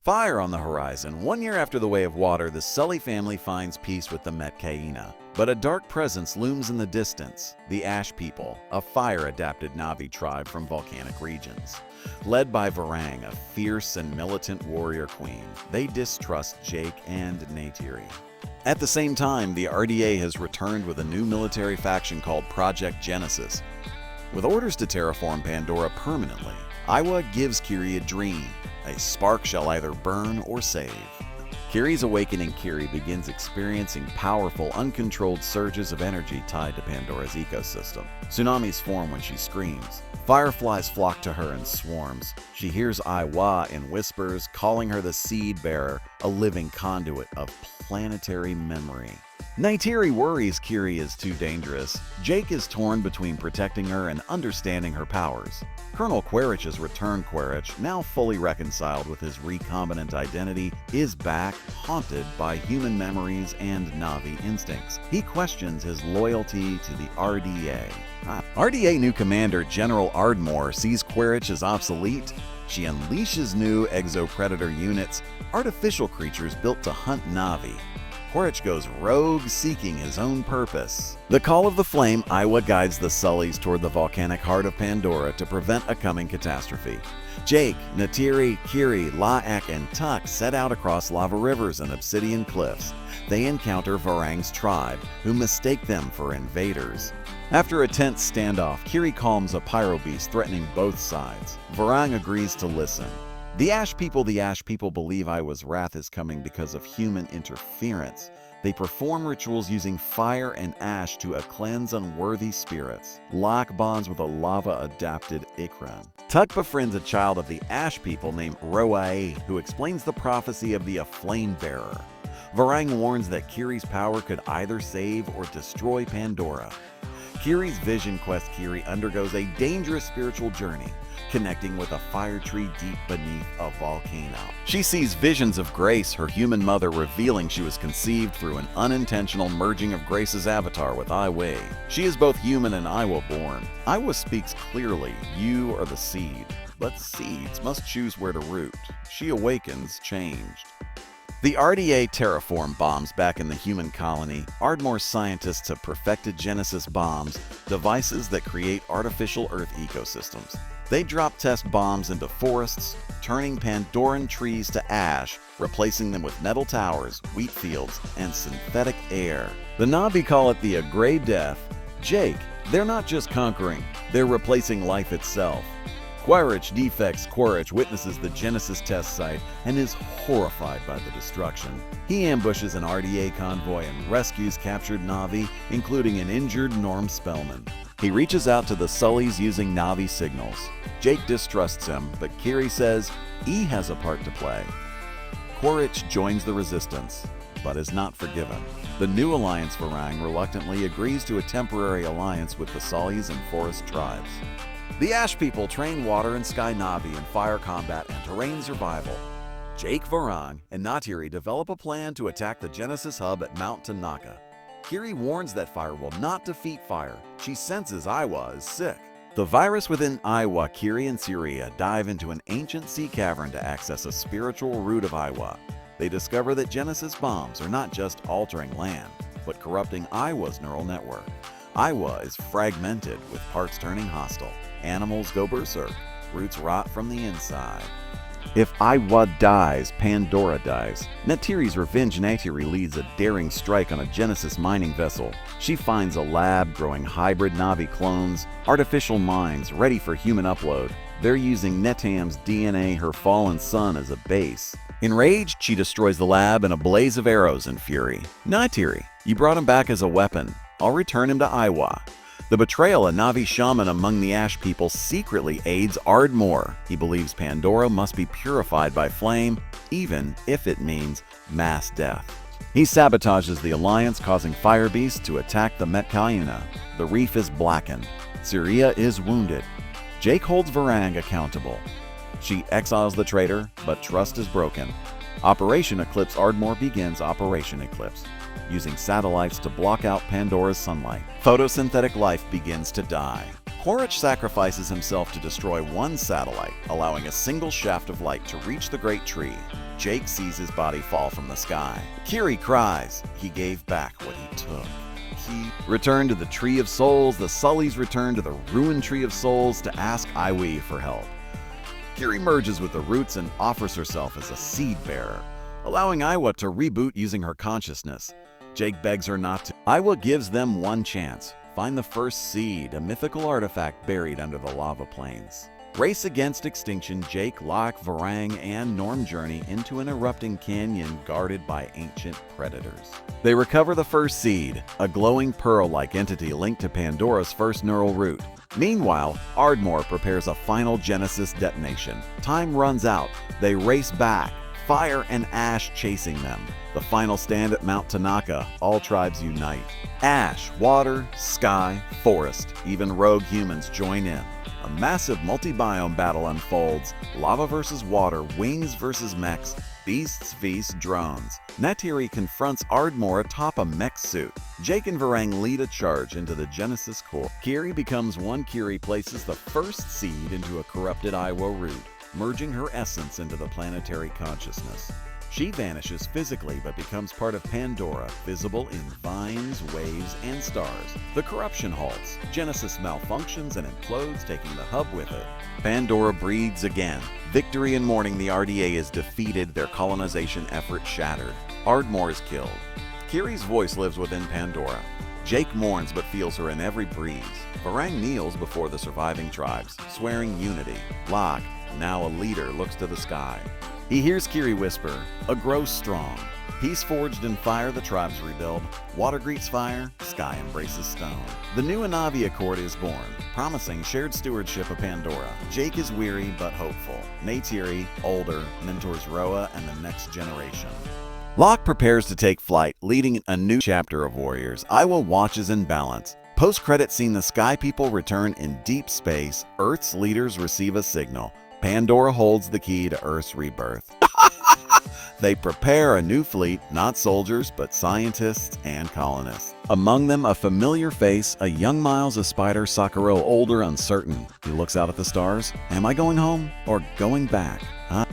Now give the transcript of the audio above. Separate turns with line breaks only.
Fire on the horizon. 1 year after the Way of Water, the Sully family finds peace with the Metkaina. But a dark presence looms in the distance, the Ash People, a fire-adapted Na'vi tribe from volcanic regions. Led by Varang, a fierce and militant warrior queen, they distrust Jake and Neytiri. At the same time, the RDA has returned with a new military faction called Project Genesis. With orders to terraform Pandora permanently, Eywa gives Kiri a dream. A spark shall either burn or save. Kiri's awakening. Kiri begins experiencing powerful, uncontrolled surges of energy tied to Pandora's ecosystem. Tsunamis form when she screams. Fireflies flock to her in swarms. She hears Eywa in whispers, calling her the Seed Bearer, a living conduit of planetary memory. Neytiri worries Kiri is too dangerous. Jake is torn between protecting her and understanding her powers. Colonel Quaritch's returned Quaritch, now fully reconciled with his recombinant identity, is back, haunted by human memories and Na'vi instincts. He questions his loyalty to the RDA. RDA new commander General Ardmore sees Quaritch as obsolete. She unleashes new exopredator units, artificial creatures built to hunt Na'vi. Quaritch goes rogue, seeking his own purpose. The call of the flame, Eywa guides the Sullys toward the volcanic heart of Pandora to prevent a coming catastrophe. Jake, Neytiri, Kiri, La'ak, and Tuk set out across lava rivers and obsidian cliffs. They encounter Varang's tribe, who mistake them for invaders. After a tense standoff, Kiri calms a pyro beast threatening both sides. Varang agrees to listen. The Ash People believe Eywa's wrath is coming because of human interference. They perform rituals using fire and ash to cleanse unworthy spirits. La'ak bonds with a lava-adapted Ikran. Tuk befriends a child of the Ash People named Roae, who explains the prophecy of the Flame Bearer. Varang warns that Kiri's power could either save or destroy Pandora. Kiri's vision quest. Kiri undergoes a dangerous spiritual journey, connecting with a fire tree deep beneath a volcano. She sees visions of Grace, her human mother, revealing she was conceived through an unintentional merging of Grace's avatar with Eywa. She is both human and Eywa born. Eywa speaks clearly, "You are the seed," but seeds must choose where to root. She awakens changed. The RDA terraform bombs back in the human colony. Ardmore's scientists have perfected Genesis bombs, devices that create artificial Earth ecosystems. They drop test bombs into forests, turning Pandoran trees to ash, replacing them with metal towers, wheat fields, and synthetic air. The Na'vi call it the Grey Death. Jake, they're not just conquering, they're replacing life itself. Quaritch witnesses the Genesis test site and is horrified by the destruction. He ambushes an RDA convoy and rescues captured Na'vi, including an injured Norm Spellman. He reaches out to the Sullys using Na'vi signals. Jake distrusts him, but Kiri says he has a part to play. Quaritch joins the resistance, but is not forgiven. The new alliance Varang reluctantly agrees to a temporary alliance with the Sullys and forest tribes. The Ash People train water and sky Na'vi in fire combat and terrain survival. Jake, Varang, and Neytiri develop a plan to attack the Genesis hub at Mount Tanaka. Kiri warns that fire will not defeat fire. She senses Eywa is sick. The virus within Eywa, Kiri and Syria dive into an ancient sea cavern to access a spiritual root of Eywa. They discover that Genesis bombs are not just altering land, but corrupting Eywa's neural network. Eywa is fragmented, with parts turning hostile. Animals go berserk. Roots rot from the inside. If Eywa dies, Pandora dies. Neytiri's revenge. Neytiri leads a daring strike on a Genesis mining vessel. She finds a lab growing hybrid Na'vi clones, artificial minds ready for human upload. They're using Netam's DNA, her fallen son, as a base. Enraged, she destroys the lab in a blaze of arrows and fury. Neytiri, you brought him back as a weapon. I'll return him to Eywa. The betrayal, a Na'vi shaman among the Ash People, secretly aids Ardmore. He believes Pandora must be purified by flame, even if it means mass death. He sabotages the alliance, causing fire beasts to attack the Metkaina. The reef is blackened. Syria is wounded. Jake holds Varang accountable. She exiles the traitor, but trust is broken. Operation Eclipse. Ardmore begins Operation Eclipse, using satellites to block out Pandora's sunlight. Photosynthetic life begins to die. Quaritch sacrifices himself to destroy one satellite, allowing a single shaft of light to reach the Great Tree. Jake sees his body fall from the sky. Kiri cries. He gave back what he took. He returned to the Tree of Souls. The Sullys return to the ruined Tree of Souls to ask Eywa for help. Kiri merges with the roots and offers herself as a seed bearer, allowing Eywa to reboot using her consciousness. Jake begs her not to. Eywa gives them one chance. Find the first seed, a mythical artifact buried under the lava plains. Race against extinction, Jake, Locke, Varang, and Norm journey into an erupting canyon guarded by ancient predators. They recover the first seed, a glowing pearl-like entity linked to Pandora's first neural root. Meanwhile, Ardmore prepares a final Genesis detonation. Time runs out. They race back, fire and ash chasing them. The final stand at Mount Tanaka, all tribes unite. Ash, water, sky, forest, even rogue humans join in. A massive multi-biome battle unfolds. Lava versus water, wings versus mechs, beasts vs drones. Neytiri confronts Ardmore atop a mech suit. Jake and Varang lead a charge into the Genesis core. Kiri becomes one. Kiri places the first seed into a corrupted Eywa root, merging her essence into the planetary consciousness. She vanishes physically but becomes part of Pandora, visible in vines, waves, and stars. The corruption halts. Genesis malfunctions and implodes, taking the hub with it. Pandora breathes again. Victory and mourning, the RDA is defeated, their colonization effort shattered. Ardmore is killed. Kiri's voice lives within Pandora. Jake mourns but feels her in every breeze. Varang kneels before the surviving tribes, swearing unity. Locke, now a leader, looks to the sky. He hears Kiri whisper, "A grow strong." Peace forged in fire, the tribes rebuild. Water greets fire, sky embraces stone. The new Anavi Accord is born, promising shared stewardship of Pandora. Jake is weary but hopeful. Neytiri, older, mentors Roa and the next generation. Locke prepares to take flight, leading a new chapter of Warriors. Eywa watches in balance. Post-credit scene, the Sky People return in deep space. Earth's leaders receive a signal. Pandora holds the key to Earth's rebirth. They prepare a new fleet, not soldiers, but scientists and colonists. Among them, a familiar face, a young Miles, a spider, Sakura, older, uncertain. He looks out at the stars. Am I going home or going back? Huh?